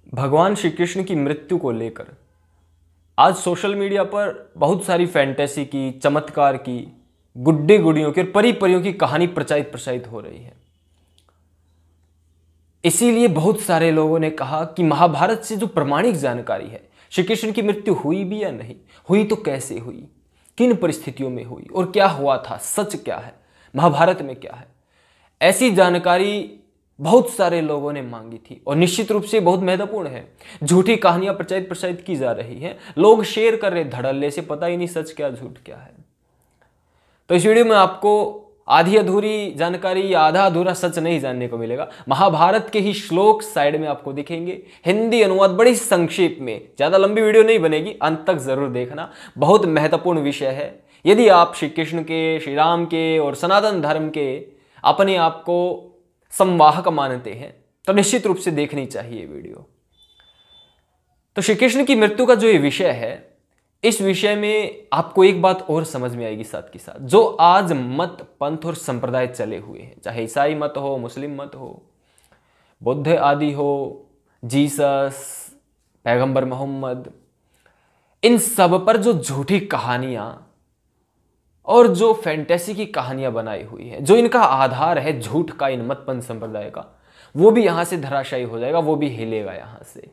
भगवान श्री कृष्ण की मृत्यु को लेकर आज सोशल मीडिया पर बहुत सारी फैंटेसी की, चमत्कार की, गुड्डे गुड़ियों की और परी परियों की कहानी प्रचारित हो रही है। इसीलिए बहुत सारे लोगों ने कहा कि महाभारत से जो प्रमाणिक जानकारी है, श्री कृष्ण की मृत्यु हुई भी या नहीं हुई, तो कैसे हुई, किन परिस्थितियों में हुई और क्या हुआ था, सच क्या है, महाभारत में क्या है, ऐसी जानकारी बहुत सारे लोगों ने मांगी थी। और निश्चित रूप से बहुत महत्वपूर्ण है। झूठी कहानियां प्रचारित की जा रही हैं, लोग शेयर कर रहे धड़ल्ले से, पता ही नहीं सच क्या झूठ क्या है। तो इस वीडियो में आपको आधी अधूरी जानकारी या आधा अधूरा सच नहीं जानने को मिलेगा। महाभारत के ही श्लोक साइड में आपको दिखेंगे, हिंदी अनुवाद बड़ी संक्षेप में, ज्यादा लंबी वीडियो नहीं बनेगी, अंत तक जरूर देखना, बहुत महत्वपूर्ण विषय है। यदि आप श्री कृष्ण के, श्री राम के और सनातन धर्म के अपने आप को संवाहक मानते हैं तो निश्चित रूप से देखनी चाहिए वीडियो। तो श्री कृष्ण की मृत्यु का जो ये विषय है, इस विषय में आपको एक बात और समझ में आएगी साथ के साथ, जो आज मत, पंथ और संप्रदाय चले हुए हैं, चाहे ईसाई मत हो, मुस्लिम मत हो, बुद्ध आदि हो, जीसस, पैगंबर मोहम्मद, इन सब पर जो झूठी कहानियां और जो फैंटेसी की कहानियां बनाई हुई है, जो इनका आधार है झूठ का, इन मत पंथ संप्रदाय का, वो भी यहां से धराशायी हो जाएगा, वो भी हिलेगा यहां से।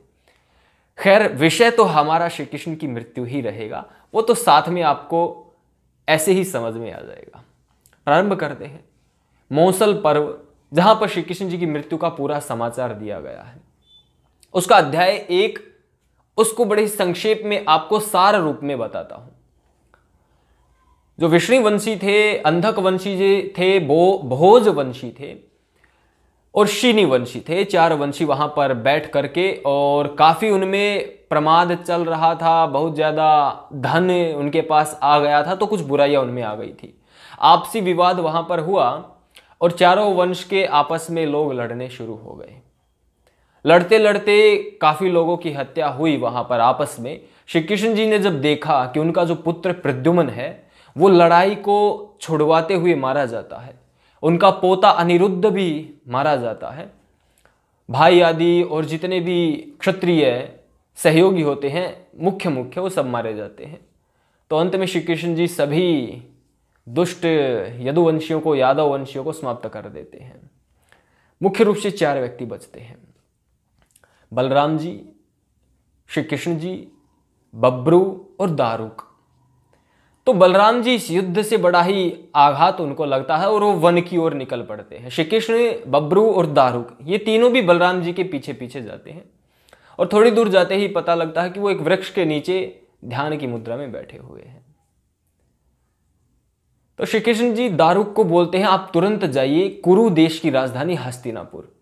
खैर, विषय तो हमारा श्री कृष्ण की मृत्यु ही रहेगा, वो तो साथ में आपको ऐसे ही समझ में आ जाएगा। प्रारंभ करते हैं मौसल पर्व, जहां पर श्री कृष्ण जी की मृत्यु का पूरा समाचार दिया गया है। उसका अध्याय 1, उसको बड़े संक्षेप में आपको सार रूप में बताता हूं। जो विष्णुवंशी थे, अंधक वंशी थे, भोज वंशी थे और शीनी वंशी थे, 4 वंशी वहां पर बैठ करके, और काफी उनमें प्रमाद चल रहा था, बहुत ज्यादा धन उनके पास आ गया था, तो कुछ बुराइयां उनमें आ गई थी। आपसी विवाद वहां पर हुआ और चारों वंश के आपस में लोग लड़ने शुरू हो गए। लड़ते लड़ते काफी लोगों की हत्या हुई वहां पर आपस में। श्री कृष्ण जी ने जब देखा कि उनका जो पुत्र प्रद्युम्न है वो लड़ाई को छुड़वाते हुए मारा जाता है, उनका पोता अनिरुद्ध भी मारा जाता है, भाई आदि और जितने भी क्षत्रिय सहयोगी होते हैं, मुख्य वो सब मारे जाते हैं। तो अंत में श्री कृष्ण जी सभी दुष्ट यदुवंशियों को, यादव वंशियों को समाप्त कर देते हैं। मुख्य रूप से 4 व्यक्ति बचते हैं, बलराम जी, श्री कृष्ण जी, बब्रू और दारुक। तो बलराम जी इस युद्ध से बड़ा ही आघात उनको लगता है और वो वन की ओर निकल पड़ते हैं। श्री कृष्ण, बब्रू और दारुक, ये तीनों भी बलराम जी के पीछे पीछे जाते हैं और थोड़ी दूर जाते ही पता लगता है कि वो एक वृक्ष के नीचे ध्यान की मुद्रा में बैठे हुए हैं। तो श्री कृष्ण जी दारुक को बोलते हैं, आप तुरंत जाइए कुरु देश की राजधानी हस्तिनापुर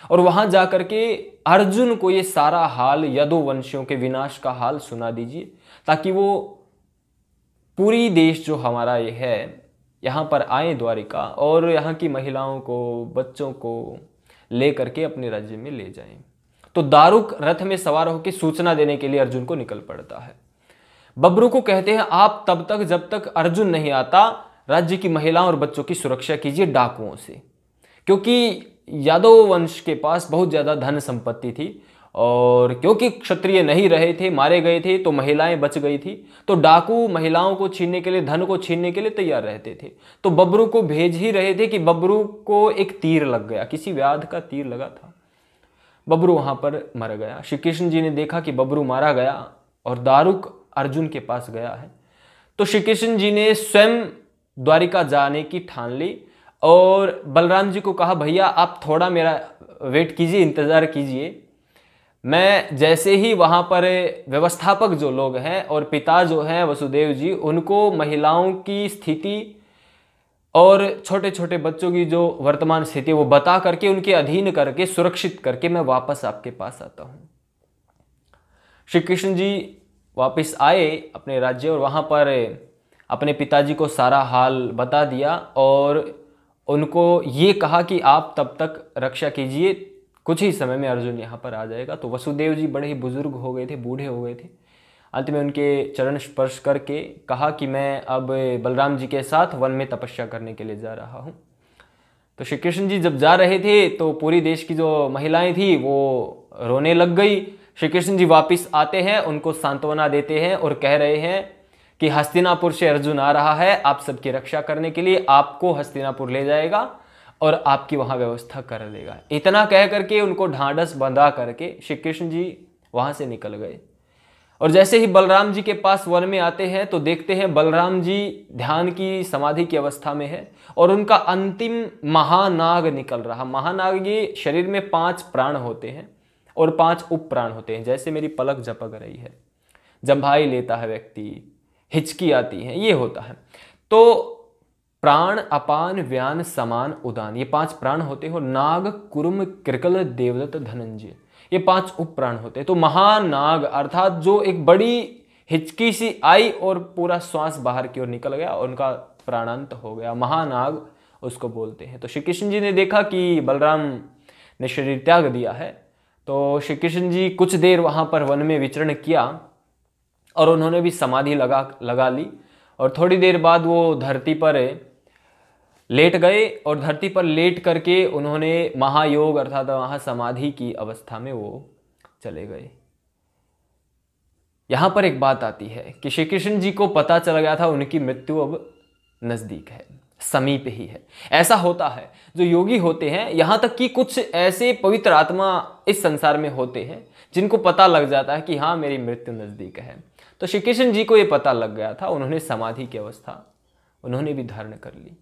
और वहां जाकर के अर्जुन को ये सारा हाल, यदुवंशियों के विनाश का हाल सुना दीजिए, ताकि वो पूरी देश जो हमारा ये है यहाँ पर आए द्वारिका और यहाँ की महिलाओं को, बच्चों को ले करके अपने राज्य में ले जाएं। तो दारुक रथ में सवार होकर सूचना देने के लिए अर्जुन को निकल पड़ता है। बब्रू को कहते हैं, आप तब तक जब तक अर्जुन नहीं आता राज्य की महिलाओं और बच्चों की सुरक्षा कीजिए डाकुओं से, क्योंकि यादव वंश के पास बहुत ज्यादा धन संपत्ति थी और क्योंकि क्षत्रिय नहीं रहे थे, मारे गए थे, तो महिलाएं बच गई थी। तो डाकू महिलाओं को छीनने के लिए, धन को छीनने के लिए तैयार रहते थे। तो बब्रू को भेज ही रहे थे कि बब्रू को एक तीर लग गया, किसी व्याध का तीर लगा था, बब्रू वहां पर मर गया। श्री कृष्ण जी ने देखा कि बब्रू मारा गया और दारुक अर्जुन के पास गया है, तो श्री कृष्ण जी ने स्वयं द्वारिका जाने की ठान ली और बलराम जी को कहा, भैया आप थोड़ा मेरा वेट कीजिए, इंतजार कीजिए, मैं जैसे ही वहां पर व्यवस्थापक जो लोग हैं और पिता जो हैं वसुदेव जी, उनको महिलाओं की स्थिति और छोटे छोटे बच्चों की जो वर्तमान स्थिति वो बता करके, उनके अधीन करके, सुरक्षित करके मैं वापस आपके पास आता हूं। श्री कृष्ण जी वापस आए अपने राज्य और वहां पर अपने पिताजी को सारा हाल बता दिया और उनको ये कहा कि आप तब तक रक्षा कीजिए, कुछ ही समय में अर्जुन यहाँ पर आ जाएगा। तो वसुदेव जी बड़े ही बुजुर्ग हो गए थे, बूढ़े हो गए थे। अंत में उनके चरण स्पर्श करके कहा कि मैं अब बलराम जी के साथ वन में तपस्या करने के लिए जा रहा हूँ। तो श्री कृष्ण जी जब जा रहे थे तो पूरी देश की जो महिलाएं थी वो रोने लग गई, श्री कृष्ण जी वापिस आते हैं, उनको सांत्वना देते हैं और कह रहे हैं कि हस्तिनापुर से अर्जुन आ रहा है आप सबकी रक्षा करने के लिए, आपको हस्तिनापुर ले जाएगा और आपकी वहां व्यवस्था कर देगा। इतना कह करके उनको ढांढस बंधा करके श्री कृष्ण जी वहां से निकल गए। और जैसे ही बलराम जी के पास वन में आते हैं तो देखते हैं बलराम जी ध्यान की समाधि की अवस्था में है और उनका अंतिम महानाग निकल रहा। महानाग, ये शरीर में 5 प्राण होते हैं और 5 उप प्राण होते हैं। जैसे मेरी पलक झपक रही है, जम्भाई लेता है व्यक्ति, हिचकी आती है, ये होता है। तो प्राण, अपान, व्यान, समान, उदान, ये 5 प्राण होते हैं। और नाग, कुर्म, कृकल, देवदत्त, धनंजय, ये 5 उप प्राण होते हैं। तो महानाग अर्थात जो एक बड़ी हिचकी सी आई और पूरा श्वास बाहर की ओर निकल गया और उनका प्राणांत हो गया, महानाग उसको बोलते हैं। तो श्री कृष्ण जी ने देखा कि बलराम ने शरीर त्याग दिया है, तो श्री कृष्ण जी कुछ देर वहां पर वन में विचरण किया और उन्होंने भी समाधि लगा ली। और थोड़ी देर बाद वो धरती पर लेट गए और धरती पर लेट करके उन्होंने महायोग अर्थात वहां समाधि की अवस्था में वो चले गए। यहां पर एक बात आती है कि श्री कृष्ण जी को पता चल गया था उनकी मृत्यु अब नजदीक है, समीप ही है। ऐसा होता है, जो योगी होते हैं, यहां तक कि कुछ ऐसे पवित्र आत्मा इस संसार में होते हैं जिनको पता लग जाता है कि हाँ मेरी मृत्यु नजदीक है। तो श्री कृष्ण जी को यह पता लग गया था, उन्होंने समाधि की अवस्था उन्होंने भी धारण कर ली।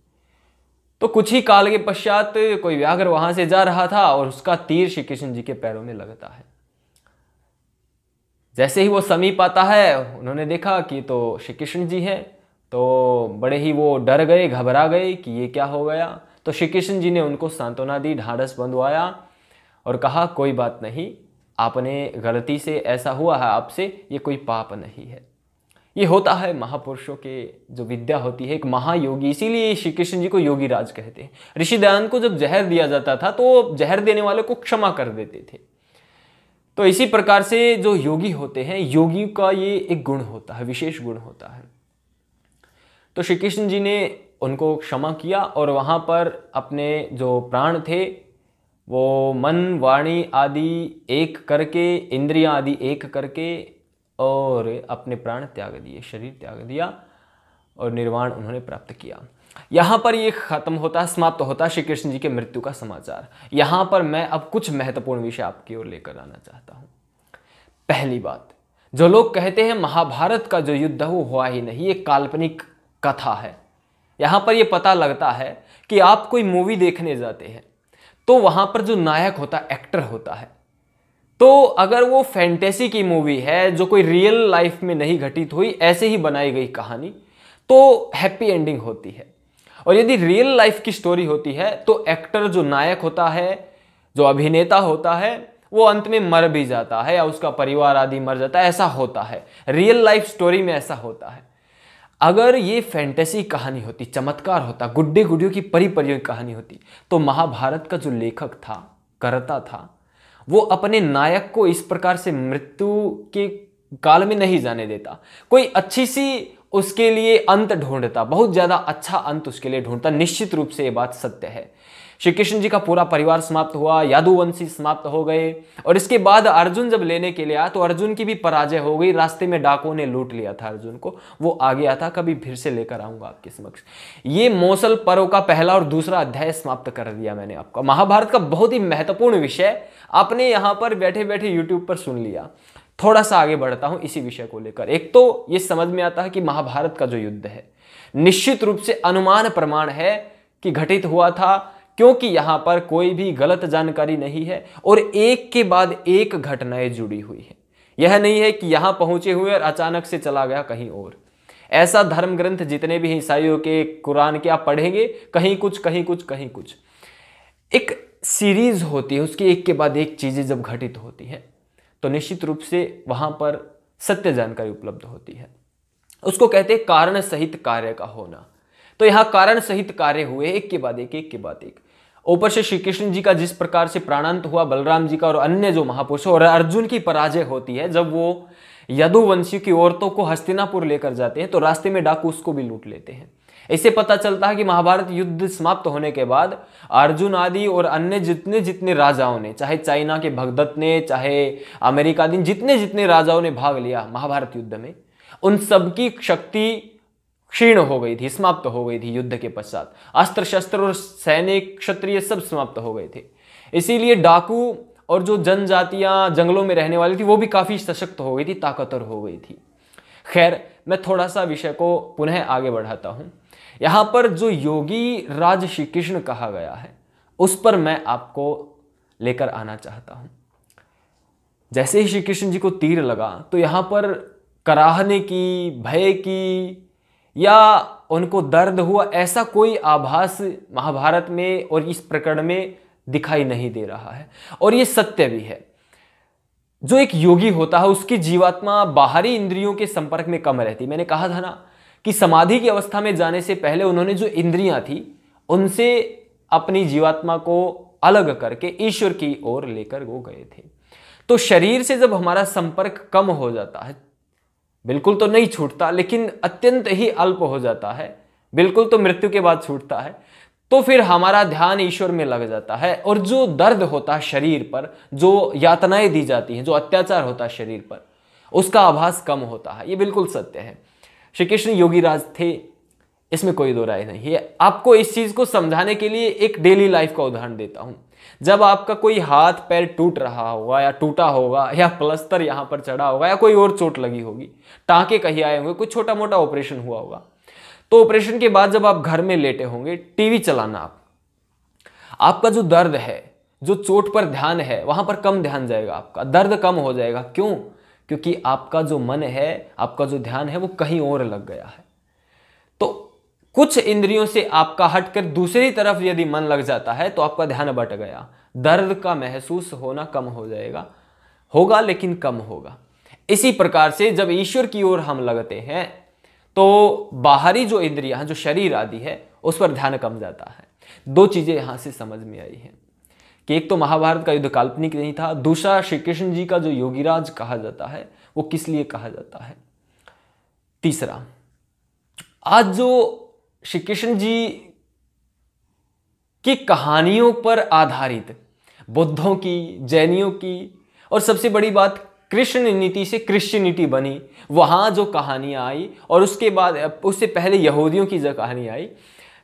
तो कुछ ही काल के पश्चात कोई व्याघ्र वहां से जा रहा था और उसका तीर श्री कृष्ण जी के पैरों में लगता है। जैसे ही वो समीप आता है, उन्होंने देखा कि तो श्री कृष्ण जी हैं, तो बड़े ही वो डर गए, घबरा गए कि ये क्या हो गया। तो श्री कृष्ण जी ने उनको सांत्वना दी, ढांढस बंधवाया और कहा कोई बात नहीं, आपने गलती से ऐसा हुआ है आपसे, ये कोई पाप नहीं है। ये होता है महापुरुषों के जो विद्या होती है, एक महायोगी, इसीलिए श्री कृष्ण जी को योगी राज कहते हैं। ऋषि दयानंद को जब जहर दिया जाता था तो जहर देने वाले को क्षमा कर देते थे। तो इसी प्रकार से जो योगी होते हैं, योगी का ये एक गुण होता है, विशेष गुण होता है। तो श्री कृष्ण जी ने उनको क्षमा किया और वहां पर अपने जो प्राण थे वो मन, वाणी आदि एक करके, इंद्रियां आदि एक करके और अपने प्राण त्याग दिए, शरीर त्याग दिया और निर्वाण उन्होंने प्राप्त किया। यहां पर ये खत्म होता है, समाप्त होता है श्री कृष्ण जी के मृत्यु का समाचार। यहां पर मैं अब कुछ महत्वपूर्ण विषय आपकी ओर लेकर आना चाहता हूं। पहली बात, जो लोग कहते हैं महाभारत का जो युद्ध वो हुआ ही नहीं, ये काल्पनिक कथा है। यहां पर यह पता लगता है कि आप कोई मूवी देखने जाते हैं तो वहां पर जो नायक होता है, एक्टर होता है, तो अगर वो फैंटेसी की मूवी है जो कोई रियल लाइफ में नहीं घटित हुई, ऐसे ही बनाई गई कहानी, तो हैप्पी एंडिंग होती है। और यदि रियल लाइफ की स्टोरी होती है तो एक्टर जो नायक होता है, जो अभिनेता होता है, वो अंत में मर भी जाता है या उसका परिवार आदि मर जाता है। ऐसा होता है, रियल लाइफ स्टोरी में ऐसा होता है। अगर ये फैंटेसी कहानी होती, चमत्कार होता, गुड्डे गुडियों की परी परियों की कहानी होती, तो महाभारत का जो लेखक था, करता था, वो अपने नायक को इस प्रकार से मृत्यु के काल में नहीं जाने देता। कोई अच्छी सी उसके लिए अंत ढूंढता, बहुत ज्यादा अच्छा अंत उसके लिए ढूंढता। निश्चित रूप से ये बात सत्य है। श्री कृष्ण जी का पूरा परिवार समाप्त हुआ, यादुवंशी समाप्त हो गए और इसके बाद अर्जुन जब लेने के लिए आया तो अर्जुन की भी पराजय हो गई। रास्ते में डाकुओं ने लूट लिया था अर्जुन को, वो आ गया था। कभी फिर से लेकर आऊंगा आपके समक्ष। ये मौसल पर्व का पहला और दूसरा अध्याय समाप्त कर दिया मैंने आपका। महाभारत का बहुत ही महत्वपूर्ण विषय आपने यहां पर बैठे बैठे यूट्यूब पर सुन लिया। थोड़ा सा आगे बढ़ता हूं इसी विषय को लेकर। एक तो ये समझ में आता है कि महाभारत का जो युद्ध है निश्चित रूप से अनुमान प्रमाण है कि घटित हुआ था, क्योंकि यहां पर कोई भी गलत जानकारी नहीं है और एक के बाद एक घटनाएं जुड़ी हुई है। यह नहीं है कि यहां पहुंचे हुए और अचानक से चला गया कहीं और। ऐसा धर्म ग्रंथ जितने भी ईसाइयों के, कुरान के आप पढ़ेंगे, कहीं कुछ कहीं कुछ कहीं कुछ, एक सीरीज होती है, उसकी एक के बाद एक चीजें जब घटित होती हैं तो निश्चित रूप से वहां पर सत्य जानकारी उपलब्ध होती है। उसको कहते हैं कारण सहित कार्य का होना। तो यहां कारण सहित कार्य हुए, एक के बाद एक, एक के बाद एक। ऊपर से श्री कृष्ण जी का जिस प्रकार से प्राणांत हुआ, बलराम जी का और अन्य जो महापुरुषों, और अर्जुन की पराजय होती है जब वो यदुवंशी की औरतों को हस्तिनापुर लेकर जाते हैं तो रास्ते में डाकू उसको भी लूट लेते हैं। इससे पता चलता है कि महाभारत युद्ध समाप्त होने के बाद अर्जुन आदि और अन्य जितने जितने राजाओं ने, चाहे चाइना के भगदत्त ने, चाहे अमेरिका दिन, जितने जितने राजाओं ने भाग लिया महाभारत युद्ध में, उन सबकी शक्ति क्षीण हो गई थी, समाप्त हो गई थी युद्ध के पश्चात। अस्त्र शस्त्र और सैनिक क्षत्रिय सब समाप्त हो गए थे। इसीलिए डाकू और जो जनजातियां जंगलों में रहने वाली थी वो भी काफी सशक्त हो गई थी, ताकतवर हो गई थी। खैर, मैं थोड़ा सा विषय को पुनः आगे बढ़ाता हूं। यहां पर जो योगी राज श्री कृष्ण कहा गया है उस पर मैं आपको लेकर आना चाहता हूं। जैसे ही श्री कृष्ण जी को तीर लगा तो यहां पर कराहने की, भय की या उनको दर्द हुआ, ऐसा कोई आभास महाभारत में और इस प्रकरण में दिखाई नहीं दे रहा है। और ये सत्य भी है। जो एक योगी होता है उसकी जीवात्मा बाहरी इंद्रियों के संपर्क में कम रहती। मैंने कहा था ना कि समाधि की अवस्था में जाने से पहले उन्होंने जो इंद्रियां थी उनसे अपनी जीवात्मा को अलग करके ईश्वर की ओर लेकर वो गए थे। तो शरीर से जब हमारा संपर्क कम हो जाता है, बिल्कुल तो नहीं छूटता लेकिन अत्यंत ही अल्प हो जाता है, बिल्कुल तो मृत्यु के बाद छूटता है, तो फिर हमारा ध्यान ईश्वर में लग जाता है। और जो दर्द होता है शरीर पर, जो यातनाएं दी जाती हैं, जो अत्याचार होता है शरीर पर, उसका आभास कम होता है। ये बिल्कुल सत्य है। श्री कृष्ण योगीराज थे, इसमें कोई दो राय नहीं है। आपको इस चीज को समझाने के लिए एक डेली लाइफ का उदाहरण देता हूं। जब आपका कोई हाथ पैर टूट रहा होगा या टूटा होगा या प्लास्टर यहां पर चढ़ा होगा या कोई और चोट लगी होगी, टांके कहीं आए होंगे, कोई छोटा मोटा ऑपरेशन हुआ होगा, तो ऑपरेशन के बाद जब आप घर में लेटे होंगे, टीवी चलाना आपका जो दर्द है, जो चोट पर ध्यान है, वहां पर कम ध्यान जाएगा, आपका दर्द कम हो जाएगा। क्यों? क्योंकि आपका जो मन है, आपका जो ध्यान है वो कहीं और लग गया है। तो कुछ इंद्रियों से आपका हटकर दूसरी तरफ यदि मन लग जाता है तो आपका ध्यान बट गया, दर्द का महसूस होना कम हो जाएगा, होगा लेकिन कम होगा। इसी प्रकार से जब ईश्वर की ओर हम लगते हैं तो बाहरी जो इंद्रियां, जो शरीर आदि है, उस पर ध्यान कम जाता है। दो चीजें यहां से समझ में आई हैं कि एक तो महाभारत का युद्ध काल्पनिक नहीं था, दूसरा श्री कृष्ण जी का जो योगीराज कहा जाता है वो किस लिए कहा जाता है, तीसरा आज जो श्री कृष्ण जी की कहानियों पर आधारित बुद्धों की, जैनियों की, और सबसे बड़ी बात कृष्ण नीति से क्रिश्चियनिटी बनी, वहां जो कहानियां आई, और उसके बाद उससे पहले यहूदियों की जो कहानी आई,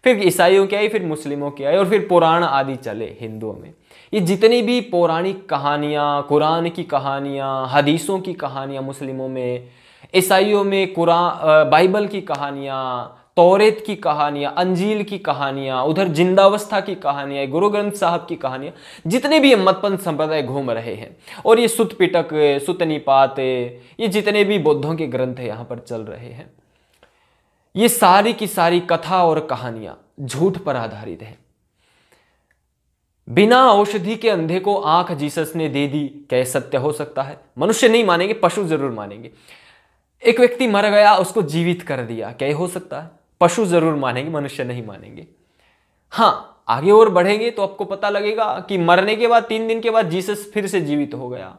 फिर ईसाइयों की आई, फिर मुस्लिमों की आई, और फिर पुराण आदि चले हिंदुओं में। ये जितनी भी पौराणिक कहानियां, कुरान की कहानियां, हदीसों की कहानियां मुस्लिमों में, ईसाइयों में कुरान, बाइबल की कहानियां, तौरेत की कहानियां, अंजील की कहानियां, उधर जिंदावस्था की कहानियां, गुरु ग्रंथ साहब की कहानियां, जितने भी मतपंथ संप्रदाय घूम रहे हैं, और ये सुत पिटक, सुत निपात, ये जितने भी बौद्धों के ग्रंथ यहां पर चल रहे हैं, ये सारी की सारी कथा और कहानियां झूठ पर आधारित है। बिना औषधि के अंधे को आंख जीसस ने दे दी, क्या सत्य हो सकता है? मनुष्य नहीं मानेंगे, पशु जरूर मानेंगे। एक व्यक्ति मर गया, उसको जीवित कर दिया, क्या हो सकता है? पशु जरूर मानेंगे, मनुष्य नहीं मानेंगे। हाँ, आगे और बढ़ेंगे तो आपको पता लगेगा कि मरने के बाद 3 दिन के बाद जीसस फिर से जीवित हो गया।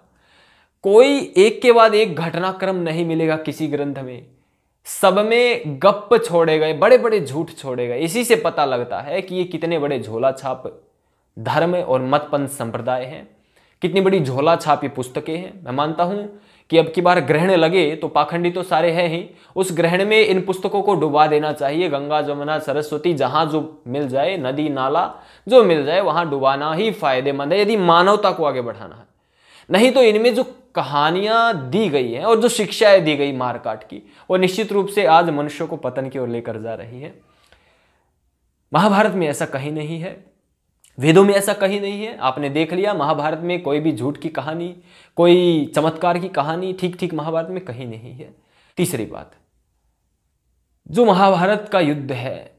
कोई एक के बाद एक घटनाक्रम नहीं मिलेगा किसी ग्रंथ में, सब में गप छोड़े गए, बड़े बड़े झूठ छोड़े गए। इसी से पता लगता है कि ये कितने बड़े झोला छाप धर्म और मतपंथ संप्रदाय हैं, कितनी बड़ी झोला छापी पुस्तकें हैं। मैं मानता हूं कि अब की बार ग्रहण लगे तो पाखंडी तो सारे हैं ही, उस ग्रहण में इन पुस्तकों को डुबा देना चाहिए। गंगा जमुना सरस्वती जहां जो मिल जाए, नदी नाला जो मिल जाए, वहां डुबाना ही फायदेमंद है यदि मानवता को आगे बढ़ाना है। नहीं तो इनमें जो कहानियां दी गई हैं और जो शिक्षाएं दी गई मारकाट की, वो निश्चित रूप से आज मनुष्य को पतन की ओर लेकर जा रही है। महाभारत में ऐसा कहीं नहीं है, वेदों में ऐसा कहीं नहीं है। आपने देख लिया, महाभारत में कोई भी झूठ की कहानी, कोई चमत्कार की कहानी ठीक ठीक महाभारत में कहीं नहीं है। तीसरी बात, जो महाभारत का युद्ध है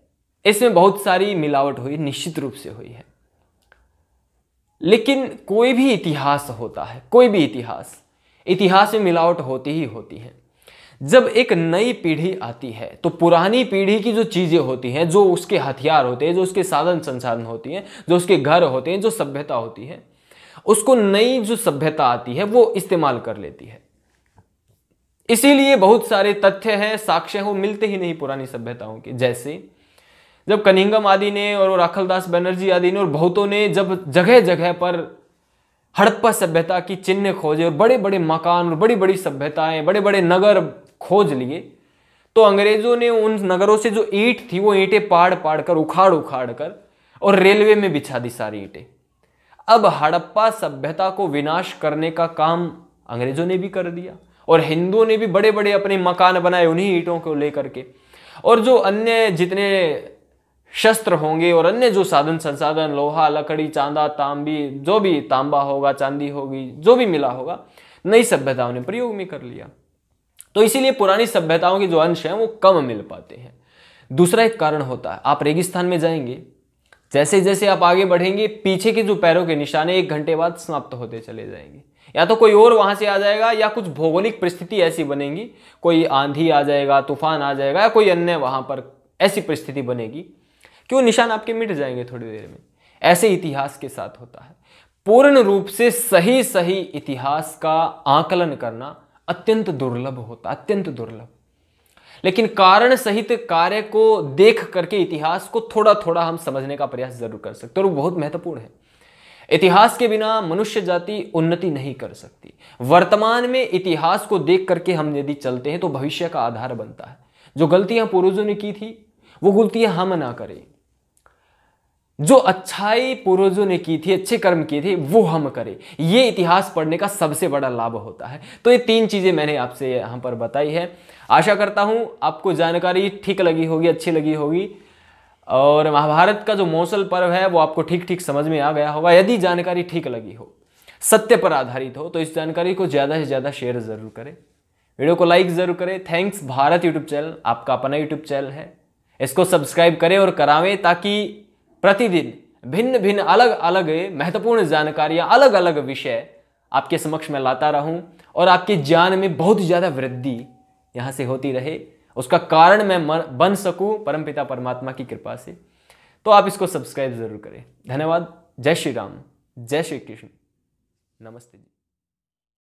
इसमें बहुत सारी मिलावट हुई, निश्चित रूप से हुई है। लेकिन कोई भी इतिहास होता है, कोई भी इतिहास में मिलावट होती ही होती है। जब एक नई पीढ़ी आती है तो पुरानी पीढ़ी की जो चीजें होती हैं, जो उसके हथियार होते हैं, जो उसके साधन संसाधन होती हैं, जो उसके घर होते हैं, जो सभ्यता होती है, उसको नई जो सभ्यता आती है वो इस्तेमाल कर लेती है। इसीलिए बहुत सारे तथ्य हैं, साक्ष्य हैं, वो मिलते ही नहीं पुरानी सभ्यताओं के। जैसे जब कनिंघम आदि ने और राखलदास बनर्जी आदि ने और बहुतों ने जब जगह जगह पर हड़प्पा सभ्यता की चिन्ह खोजे और बड़े बड़े मकान और बड़ी बड़ी सभ्यताएं, बड़े बड़े नगर खोज लिए, तो अंग्रेजों ने उन नगरों से जो ईंट थी वो ईंटें पाड़ पाड़ कर, उखाड़ उखाड़ कर और रेलवे में बिछा दी सारी ईंटें। अब हड़प्पा सभ्यता को विनाश करने का काम अंग्रेजों ने भी कर दिया और हिंदुओं ने भी बड़े बड़े अपने मकान बनाए उन्हीं ईंटों को लेकर के। और जो अन्य जितने शस्त्र होंगे और अन्य जो साधन संसाधन, लोहा, लकड़ी, चांदा, तांबी, जो भी तांबा होगा, चांदी होगी, जो भी मिला होगा, नई सभ्यताओं ने प्रयोग में कर लिया। तो इसीलिए पुरानी सभ्यताओं के जो अंश हैं वो कम मिल पाते हैं। दूसरा एक कारण होता है, आप रेगिस्तान में जाएंगे, जैसे जैसे आप आगे बढ़ेंगे, पीछे के जो पैरों के निशाने 1 घंटे बाद समाप्त होते चले जाएंगे। या तो कोई और वहां से आ जाएगा या कुछ भौगोलिक परिस्थिति ऐसी बनेगी, कोई आंधी आ जाएगा, तूफान आ जाएगा, या कोई अन्य वहां पर ऐसी परिस्थिति बनेगी कि वो निशान आपके मिट जाएंगे थोड़ी देर में। ऐसे इतिहास के साथ होता है। पूर्ण रूप से सही सही इतिहास का आकलन करना अत्यंत दुर्लभ होता, अत्यंत दुर्लभ। लेकिन कारण सहित कार्य को देख करके इतिहास को थोड़ा थोड़ा हम समझने का प्रयास जरूर कर सकते हैं, और वो बहुत महत्वपूर्ण है। इतिहास के बिना मनुष्य जाति उन्नति नहीं कर सकती। वर्तमान में इतिहास को देख करके हम यदि चलते हैं तो भविष्य का आधार बनता है। जो गलतियां पूर्वजों ने की थी वो गलतियां हम ना करें, जो अच्छाई पूर्वजों ने की थी, अच्छे कर्म किए थे, वो हम करें। ये इतिहास पढ़ने का सबसे बड़ा लाभ होता है। तो ये 3 चीजें मैंने आपसे यहां पर बताई है। आशा करता हूं आपको जानकारी ठीक लगी होगी, अच्छी लगी होगी, और महाभारत का जो मौसल पर्व है वो आपको ठीक ठीक समझ में आ गया होगा। यदि जानकारी ठीक लगी हो, सत्य पर आधारित हो, तो इस जानकारी को ज्यादा से ज्यादा शेयर जरूर करें, वीडियो को लाइक जरूर करें। थैंक्स भारत यूट्यूब चैनल आपका अपना यूट्यूब चैनल है, इसको सब्सक्राइब करें और करावें, ताकि प्रतिदिन भिन्न भिन्न अलग अलग महत्वपूर्ण जानकारियां, अलग अलग विषय आपके समक्ष में लाता रहूं और आपके ज्ञान में बहुत ज्यादा वृद्धि यहां से होती रहे, उसका कारण मैं बन सकूं परमपिता परमात्मा की कृपा से। तो आप इसको सब्सक्राइब जरूर करें। धन्यवाद। जय श्री राम, जय श्री कृष्ण, नमस्ते जी।